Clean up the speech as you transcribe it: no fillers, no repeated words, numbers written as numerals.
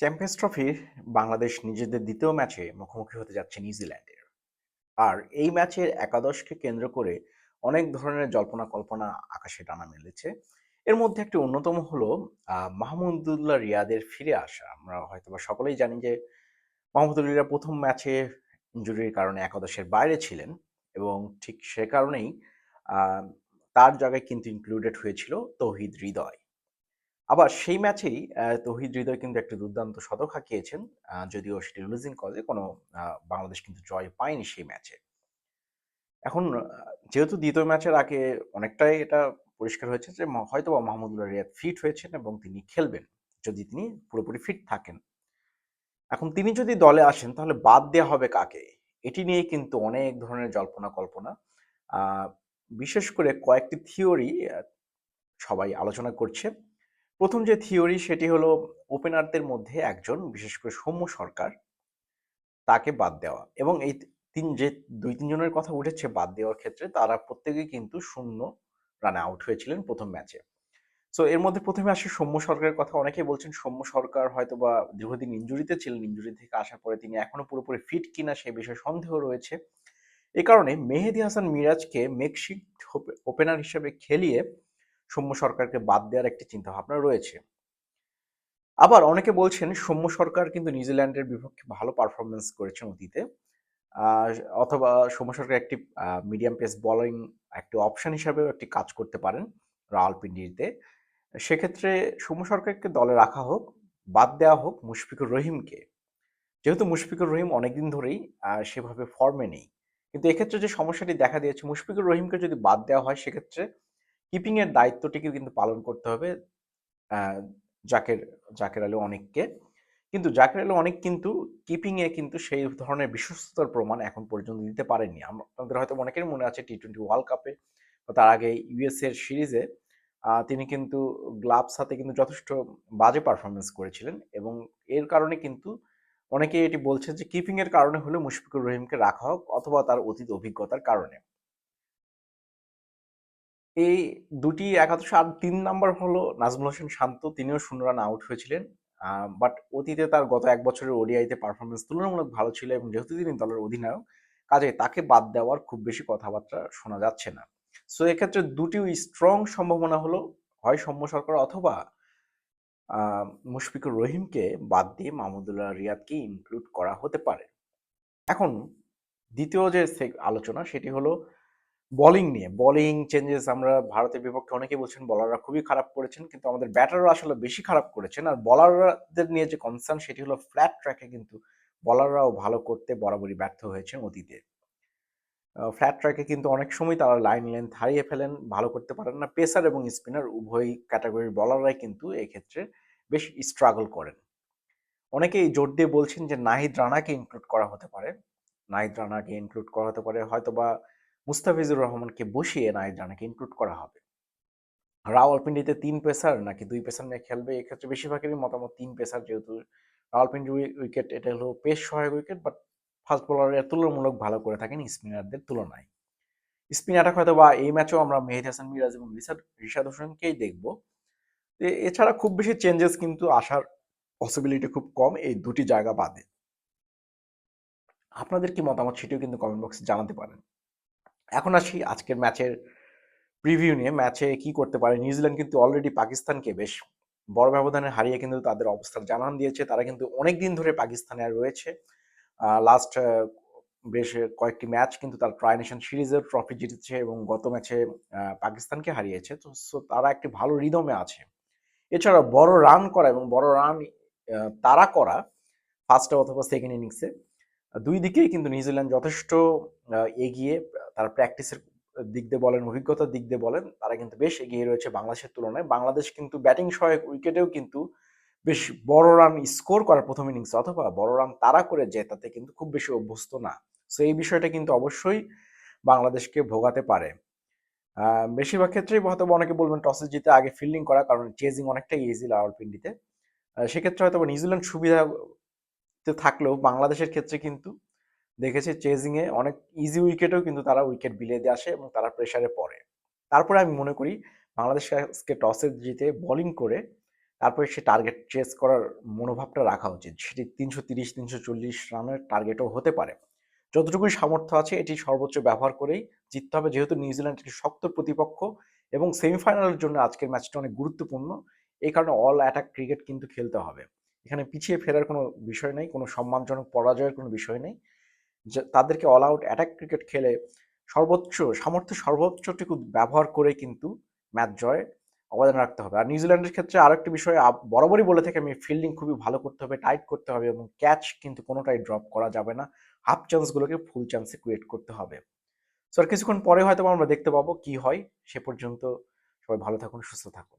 Champions ট্রফির বাংলাদেশ নিজেদের দ্বিতীয় ম্যাচে মুখোমুখি হতে যাচ্ছে নিউজিল্যান্ডের। আর এই ম্যাচের একাদশকে কেন্দ্র করে অনেক ধরনের জল্পনা কল্পনা আকাশে ডানা মেলেছে। এর মধ্যে একটি অন্যতম হলো মাহমুদুল্লাহ রিয়াদের ফিরে আসা। আমরা হয়তোবা সকলেই জানি যে মাহমুদুল্লাহ রিয়া প্রথম ম্যাচে ইনজুরির কারণে একাদশের বাইরে ছিলেন এবং ঠিক সে কারণেই আহ, তার জায়গায় কিন্তু ইনক্লুডেড হয়েছিল তৌহিদ হৃদয়। আবার সেই ম্যাচেই তৌহিদ হৃদয় কিন্তু একটা দুর্দান্ত শতক হাঁকিয়েছেন। যদিও সেটি লুজিং কজে কোনো বাংলাদেশ কিন্তু জয় পায়নি সেই ম্যাচে। এখন যেহেতু দ্বিতীয় ম্যাচের আগে অনেকটাই এটা পরিষ্কার হয়েছে যে হয়তোবা মাহমুদুল্লাহ রিয়াদ ফিট হয়েছেন এবং তিনি খেলবেন, যদি তিনি পুরোপুরি ফিট থাকেন। এখন তিনি যদি দলে আসেন তাহলে বাদ দেওয়া হবে কাকে? এটি নিয়ে কিন্তু অনেক ধরনের জল্পনা কল্পনা। আ বিশেষ করে কয়েকটি থিওরি সবাই আলোচনা করছে। প্রথম যে থিওরি সেটি হলো ওপেনারদের মধ্যে একজন, বিশেষ করে সৌম্য সরকার, তাকে বাদ দেওয়া। এবং এই যে ২-৩ জনের কথা উঠেছে বাদ দেওয়ার ক্ষেত্রে, তারা প্রত্যেকেই কিন্তু ০ রানে আউট হয়েছিলেন প্রথম ম্যাচে। সো এর মধ্যে প্রথমে আসে সৌম্য সরকারের কথা। অনেকেই বলছেন সৌম্য সরকার হয়তোবা দীর্ঘদিন ইনজুরিতে ছিলেন। ইনজুরি থেকে আসার পরে তিনি এখনো পুরোপুরি ফিট কিনা সে বিষয়ে সন্দেহ রয়েছে। এ কারণে মেহেদী হাসান মিরাজকে মেকশিফট ওপেনার হিসেবে খেলিয়ে সৌম্য সরকারকে বাদ দেওয়ার একটি চিন্তাভাবনা রয়েছে। আবার অনেকে বলছেন সৌম্য সরকার কিন্তু নিউজিল্যান্ডের বিপক্ষে ভালো পারফরমেন্স করেছেন অতীতে। আহ, অথবা সৌম্য সরকার একটি মিডিয়াম পেস বোলিং একটি অপশন হিসাবেও একটি কাজ করতে পারেন রাওয়ালপিন্ডিতে। সেক্ষেত্রে সৌম্য সরকারকে দলে রাখা হোক, বাদ দেওয়া হোক মুশফিকুর রহিমকে। যেহেতু মুশফিকুর রহিম অনেকদিন ধরেই সেভাবে ফর্মে নেই, কিন্তু এক্ষেত্রে যে সমস্যাটি দেখা দিয়েছে, মুশফিকুর রহিমকে যদি বাদ দেওয়া হয় সেক্ষেত্রে কিপিং এর দায়িত্বটিকে কিন্তু পালন করতে হবে আহ, জাকের জাকের আলী অনেককে। কিন্তু জাকের আলী অনেক কিন্তু কিপিং এ কিন্তু সেই ধরনের বিশ্বস্ততার প্রমাণ এখন পর্যন্ত দিতে পারেননি। আপনাদের হয়তো অনেকের মনে আছে টি-20 ওয়ার্ল্ড কাপে বা তার আগে ইউএস এর সিরিজে তিনি কিন্তু গ্লাভস হাতে কিন্তু যথেষ্ট বাজে পারফরমেন্স করেছিলেন এবং এর কারণে কিন্তু অনেকে এটি বলছে যে কিপিং এর কারণে হলে মুশফিকুর রহিমকে রাখা হোক, অথবা তার অতীত অভিজ্ঞতার কারণে। এই দুটি একাদশ। আর ৩ নাম্বার হলো নাজমুল হোসেন শান্ত, তিনিও ০ রানে আউট হয়েছিলেন। বাট অতীতে তার গত ১ বছরের ওডিআইতে পারফরমেন্স তুলনামূলক ভালো ছিল এবং যেহেতু তিনি দলের অধিনায়ক, কাজেই তাকে বাদ দেওয়ার খুব বেশি কথাবার্তা শোনা যাচ্ছে না। সো এক্ষেত্রে দুটি স্ট্রং সম্ভাবনা হলো হয় সৌম্য সরকার অথবা আ মুশফিকুর রহিমকে বাদ দিয়ে মাহমুদুল্লাহ রিয়াদকে ইনক্লুড করা হতে পারে। এখন দ্বিতীয় যে আলোচনা সেটি হলো বোলিং নিয়ে। বোলিং চেঞ্জেস আমরা ভারতের বিপক্ষে অনেকেই বলছেন বোলাররা খুবই খারাপ করেছেন, কিন্তু আমাদের ব্যাটাররা আসলে বেশি খারাপ করেছেন। আর বোলারদের নিয়ে যে কনসার্ন সেটি হলো ফ্ল্যাট ট্র্যাকে কিন্তু বোলাররাও ভালো করতে বরাবরই ব্যর্থ হয়েছেন অতীতে। ফ্ল্যাট ট্র্যাকে কিন্তু অনেক সময় তারা লাইন লেন্থ হারিয়ে ফেলেন, ভালো করতে পারেন না। পেসার এবং স্পিনার উভয় ক্যাটাগরির বোলাররাই কিন্তু এক্ষেত্রে বেশ স্ট্রাগল করেন। অনেকেই জোর দিয়ে বলছেন যে নাহিদ রানাকে ইনক্লুড করা হতে পারে। নাহিদ রানাকে ইনক্লুড করা হতে পারে, হয়তোবা মুস্তাফিজুর রহমানকে বসিয়ে নাহিদ রানাকে ইনক্লুড করা হবে। রাওয়ালপিন্ডিতে ৩ পেসার নাকি ২ পেসার নিয়ে খেলবে, এক্ষেত্রে বেশিরভাগেরই মতামত ৩ পেসার। যেহেতু রাওয়ালপিন্ডির উইকেট এটা হলো পেস সহায়ক উইকেট, বাট ফাস্ট বোলাররা তুলনামূলক ভালো করে থাকেন স্পিনারদের তুলনায়। স্পিন অ্যাটাক হয়তোবা এই ম্যাচেও আমরা মেহেদী হাসান মিরাজ এবং রিশাদ হোসেনকেই দেখব। এছাড়া খুব বেশি চেঞ্জেস কিন্তু আসার পসিবিলিটি খুব কম এই দুটি জায়গা বাদে। আপনাদের কি মতামত সেটিও কিন্তু কমেন্ট বক্সে জানাতে পারেন। এখন আসি আজকের ম্যাচের প্রিভিউ নিয়ে। ম্যাচে কি করতে পারে নিউজিল্যান্ড? কিন্তু অলরেডি পাকিস্তানকে বেশ বড় ব্যবধানে হারিয়ে কিন্তু তাদের অবস্থান জানান দিয়েছে। তারা কিন্তু অনেক দিন ধরে পাকিস্তানে রয়েছে। লাস্ট বেশ কয়েকটি ম্যাচ কিন্তু তারা ট্রাই নেশন সিরিজের ট্রফি জিতেছে এবং গত ম্যাচে পাকিস্তানকে হারিয়েছে। তো সো তারা একটি ভালো রিদমে আছে। এছাড়া বড় রান করা এবং বড় রান তাড়া করা ফার্স্টে অথবা সেকেন্ড ইনিংসে, ২ দিকেই কিন্তু নিউজিল্যান্ড যথেষ্ট এগিয়ে। তারা প্র্যাকটিসের দিক দিয়ে বলেন, অভিজ্ঞতার দিক দিয়ে বলেন, তারা কিন্তু বেশ এগিয়ে রয়েছে বাংলাদেশের তুলনায়। বাংলাদেশ কিন্তু ব্যাটিং সহায়ক উইকেটেও কিন্তু বেশ বড় রান স্কোর করা প্রথম ইনিংসে অথবা বড় রান তাড়া করে জেতাতে কিন্তু খুব বেশি অভ্যস্ত না। সো এই বিষয়টা কিন্তু অবশ্যই বাংলাদেশকে ভোগাতে পারে। বেশিরভাগ ক্ষেত্রেই হয়তোবা অনেকে বলবেন টসে জিতে আগে ফিল্ডিং করা, কারণ চেজিং অনেকটাই ইজি রাওয়ালপিন্ডিতে। সেক্ষেত্রে হয়তোবা নিউজিল্যান্ড সুবিধাতে থাকলেও বাংলাদেশের ক্ষেত্রে কিন্তু দেখেছি চেজিং এ অনেক ইজি উইকেটেও কিন্তু তারা উইকেট বিলিয়ে দিয়ে আসে এবং তারা প্রেসারে পড়ে। তারপরে আমি মনে করি বাংলাদেশ আজকে টসে জিতে বোলিং করে তারপরে সে টার্গেট চেস করার মনোভাবটা রাখা উচিত। সেটি ৩৩০-৩৪০ রানের টার্গেটও হতে পারে। যতটুকুই সামর্থ্য আছে এটি সর্বোচ্চ ব্যবহার করেই জিততে হবে, যেহেতু নিউজিল্যান্ড একটি শক্ত প্রতিপক্ষ এবং সেমিফাইনালের জন্য আজকের ম্যাচটা অনেক গুরুত্বপূর্ণ। এই কারণে অল অ্যাটাক ক্রিকেট কিন্তু খেলতে হবে। এখানে পিছিয়ে ফেরার কোনো বিষয় নেই, কোনো সম্মানজনক পরাজয়ের কোনো বিষয় নেই। যে তাদেরকে অল আউট অ্যাটাক ক্রিকেট খেলে সর্বোচ্চটুকু ব্যবহার করে কিন্তু ম্যাচ জয় অবদান রাখতে হবে। আর নিউজিল্যান্ডের ক্ষেত্রে আরেকটি বিষয় বরাবরই বলে থাকি আমি, ফিল্ডিং খুবই ভালো করতে হবে, টাইট করতে হবে এবং ক্যাচ কিন্তু কোনোটাই ড্রপ করা যাবে না। হাফ চান্সগুলোকে ফুল চান্সে ক্রিয়েট করতে হবে। সো আর কিছুক্ষণ পরে হয়তো আমরা দেখতে পাবো কি হয়। সে পর্যন্ত সবাই ভালো থাকুন, সুস্থ থাকুন।